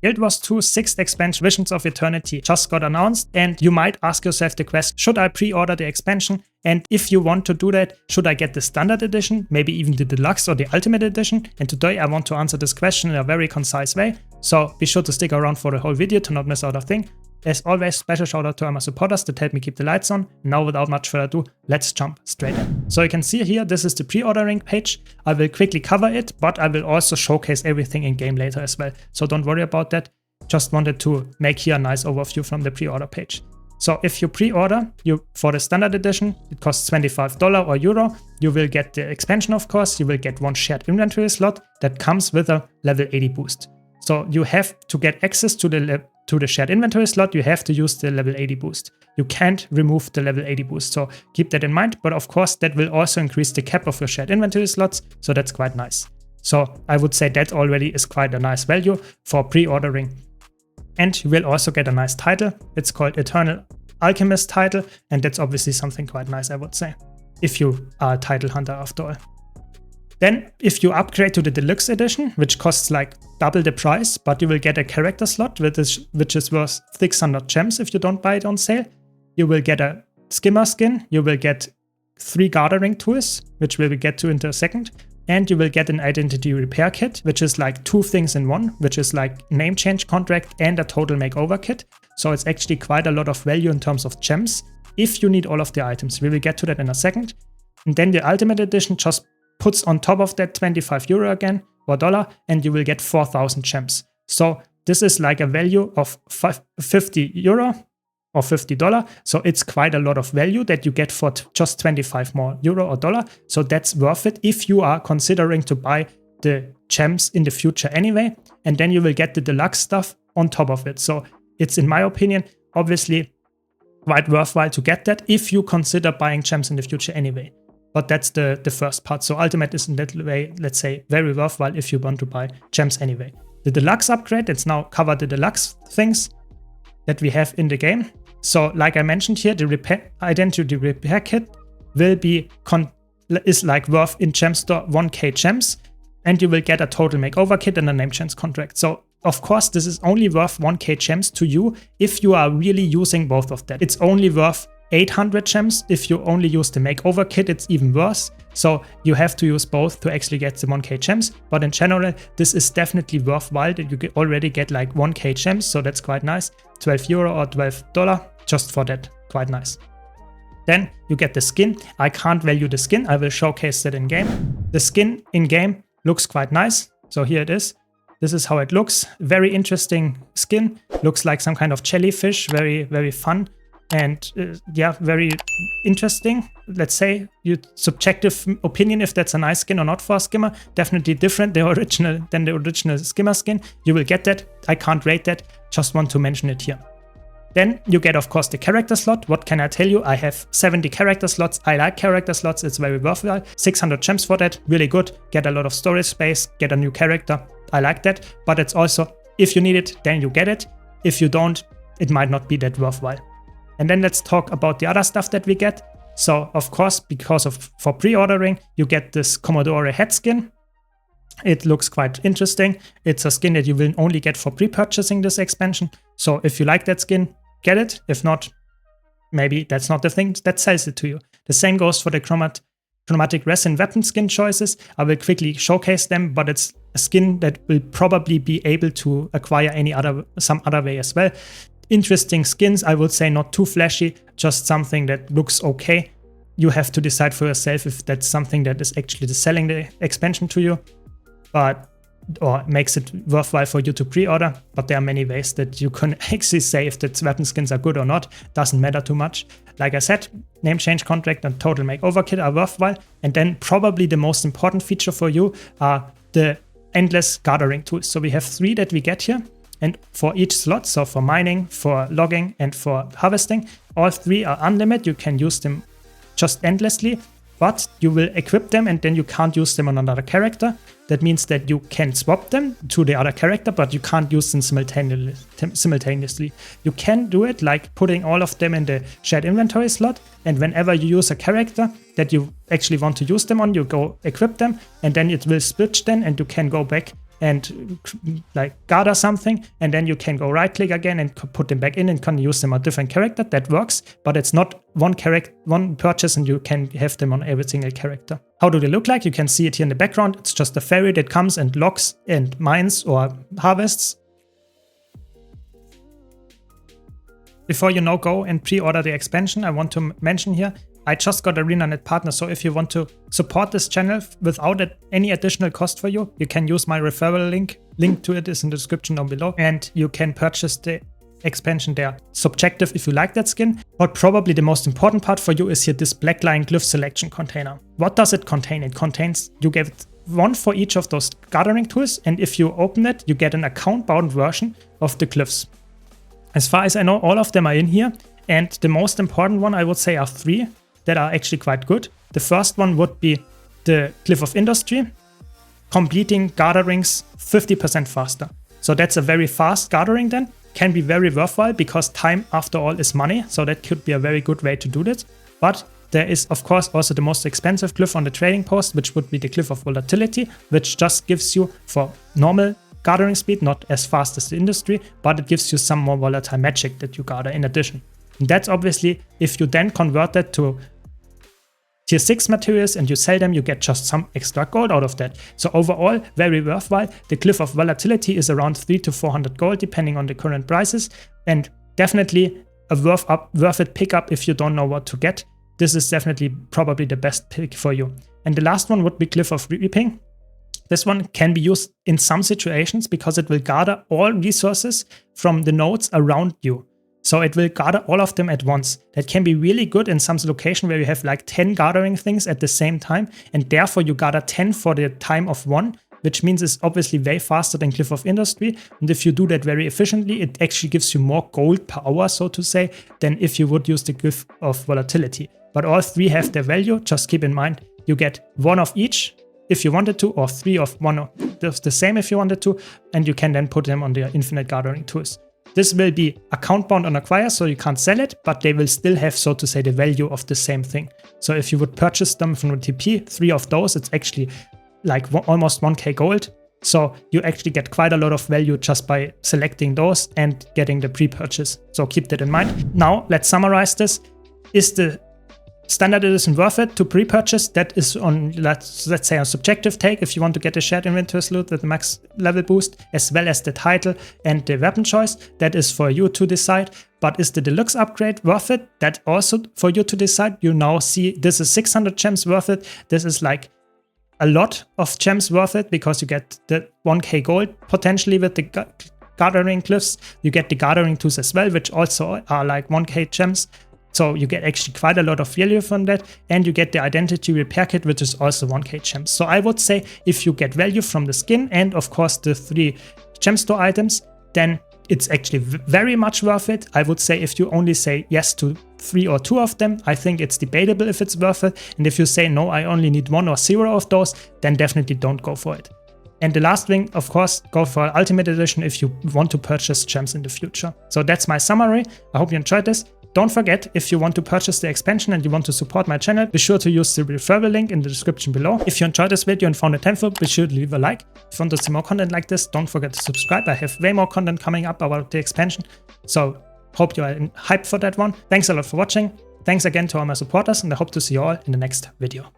Guild Wars 2 6th expansion Visions of Eternity just got announced, and you might ask yourself the question, should I pre-order the expansion? And if you want to do that, should I get the standard edition, maybe even the deluxe or the ultimate edition? And today I want to answer this question in a very concise way, so be sure to stick around for the whole video to not miss out a thing. As always, special shout out to all my supporters that help me keep the lights on. Now without much further ado, let's jump straight in. So you can see here, this is the pre-ordering page. I will quickly cover it, but I will also showcase everything in game later as well. So don't worry about that. Just wanted to make here a nice overview from the pre-order page. So if you pre-order, for the standard edition, it costs $25 or euro. You will get the expansion, of course. You will get one shared inventory slot that comes with a level 80 boost. So you have to get access to the shared inventory slot, you have to use the level 80 boost. You can't remove the level 80 boost, so keep that in mind. But of course, that will also increase the cap of your shared inventory slots, so that's quite nice. So I would say that already is quite a nice value for pre-ordering. And you will also get a nice title. It's called Eternal Alchemist title, and that's obviously something quite nice, I would say, if you are a title hunter after all. Then, if you upgrade to the Deluxe edition, which costs like double the price, but you will get a character slot, which is worth 600 gems if you don't buy it on sale. You will get a skimmer skin, you will get 3 gardening tools, which we will get to in a second, and you will get an identity repair kit, which is like 2 things in one, which is like name change contract and a total makeover kit. So it's actually quite a lot of value in terms of gems, if you need all of the items. We will get to that in a second. And then the Ultimate Edition just puts on top of that 25 euro again, or dollar, and you will get 4,000 gems. So this is like a value of 50 euro or $50. So it's quite a lot of value that you get for just 25 more euro or dollar. So that's worth it if you are considering to buy the gems in the future anyway. And then you will get the deluxe stuff on top of it. So it's, in my opinion, obviously quite worthwhile to get that if you consider buying gems in the future anyway. But that's the first part. So Ultimate is in that way, let's say, very worthwhile if you want to buy gems anyway. The Deluxe upgrade, it's now covered the Deluxe things that we have in the game. So like I mentioned here, the identity repair kit will be is like worth in gem store 1k gems, and you will get a total makeover kit and a name change contract. So of course, this is only worth 1k gems to you if you are really using both of that. It's only worth 800 gems. If you only use the makeover kit, it's even worse. So you have to use both to actually get the 1k gems. But in general, this is definitely worthwhile that you already get like 1k gems. So that's quite nice. 12 euro or $12 just for that. Quite nice. Then you get the skin. I can't value the skin. I will showcase that in game. The skin in game looks quite nice. So here it is. This is how it looks. Very interesting skin. Looks like some kind of jellyfish. Very, very fun. And yeah, very interesting. Let's say your subjective opinion if that's a nice skin or not for a skimmer. Definitely different than the original skimmer skin. You will get that. I can't rate that. Just want to mention it here. Then you get, of course, the character slot. What can I tell you? I have 70 character slots. I like character slots. It's very worthwhile. 600 gems for that. Really good. Get a lot of storage space. Get a new character. I like that. But it's also, if you need it, then you get it. If you don't, it might not be that worthwhile. And then let's talk about the other stuff that we get. So of course, for pre-ordering, you get this Commodore head skin. It looks quite interesting. It's a skin that you will only get for pre-purchasing this expansion. So if you like that skin, get it. If not, maybe that's not the thing that sells it to you. The same goes for the chromatic resin weapon skin choices. I will quickly showcase them, but it's a skin that will probably be able to acquire some other way as well. Interesting skins, I would say, not too flashy, just something that looks okay. You have to decide for yourself if that's something that is actually selling the expansion to you, or makes it worthwhile for you to pre-order. But there are many ways that you can actually say if the weapon skins are good or not. Doesn't matter too much. Like I said, name change contract and total makeover kit are worthwhile. And then probably the most important feature for you are the endless gathering tools. So we have 3 that we get here. And for each slot, so for mining, for logging, and for harvesting, all 3 are unlimited. You can use them just endlessly, but you will equip them and then you can't use them on another character. That means that you can swap them to the other character, but you can't use them simultaneously. You can do it like putting all of them in the shared inventory slot, and whenever you use a character that you actually want to use them on, you go equip them, and then it will switch then, and you can go back and like gather something, and then you can go right click again and put them back in and can use them on different character. That works, but it's not one purchase and you can have them on every single character. How do they look like? You can see it here in the background. It's just a fairy that comes and logs and mines or harvests. Before you now go and pre-order the expansion, I want to mention here, I just got a ArenaNet partner, so if you want to support this channel without any additional cost for you, you can use my referral link. Link to it is in the description down below, and you can purchase the expansion there. Subjective if you like that skin, but probably the most important part for you is here this Black Lion Glyph selection container. What does it contain? It contains, you get one for each of those gathering tools, and if you open it, you get an account-bound version of the glyphs. As far as I know, all of them are in here, and the most important one I would say are 3 that are actually quite good. The first one would be the Glyph of Industry, completing gatherings 50% faster. So that's a very fast gathering then, can be very worthwhile because time after all is money, so that could be a very good way to do this. But there is of course also the most expensive glyph on the trading post, which would be the Glyph of Volatility, which just gives you for normal gathering speed, not as fast as the industry, but it gives you some more volatile magic that you gather in addition. And that's obviously, if you then convert that to tier 6 materials and you sell them, you get just some extra gold out of that. So overall, very worthwhile. The Glyph of Volatility is around 300 to 400 gold, depending on the current prices, and definitely a worth it pickup if you don't know what to get. This is definitely probably the best pick for you. And the last one would be Glyph of Reaping. This one can be used in some situations because it will gather all resources from the nodes around you. So it will gather all of them at once. That can be really good in some location where you have like 10 gathering things at the same time, and therefore you gather 10 for the time of 1, which means it's obviously way faster than Glyph of Industry. And if you do that very efficiently, it actually gives you more gold per hour, so to say, than if you would use the Glyph of Volatility. But all 3 have their value. Just keep in mind, you get 1 of each if you wanted to, or 3 of one of the same if you wanted to, and you can then put them on the infinite gathering tools. This will be account bound on acquire, so you can't sell it, but they will still have, so to say, the value of the same thing. So if you would purchase them from the TP, 3 of those, it's actually like almost 1k gold. So you actually get quite a lot of value just by selecting those and getting the pre-purchase. So keep that in mind. Now let's summarize this. Is the standard edition worth it to pre-purchase? That is on, let's say, a subjective take. If you want to get a shared inventory loot with the max level boost, as well as the title and the weapon choice, that is for you to decide. But is the deluxe upgrade worth it? That also for you to decide. You now see this is 600 gems worth it. This is like a lot of gems worth it because you get the 1k gold potentially with the gathering glyphs. You get the gathering tools as well, which also are like 1k gems. So you get actually quite a lot of value from that, and you get the identity repair kit, which is also 1k gems. So I would say if you get value from the skin and of course the 3 gem store items, then it's actually very much worth it. I would say if you only say yes to 3 or 2 of them, I think it's debatable if it's worth it. And if you say no, I only need 1 or 0 of those, then definitely don't go for it. And the last thing, of course, go for Ultimate Edition if you want to purchase gems in the future. So that's my summary. I hope you enjoyed this. Don't forget, if you want to purchase the expansion and you want to support my channel, be sure to use the referral link in the description below. If you enjoyed this video and found it helpful, be sure to leave a like. If you want to see more content like this, don't forget to subscribe. I have way more content coming up about the expansion. So hope you are hyped for that one. Thanks a lot for watching. Thanks again to all my supporters, and I hope to see you all in the next video.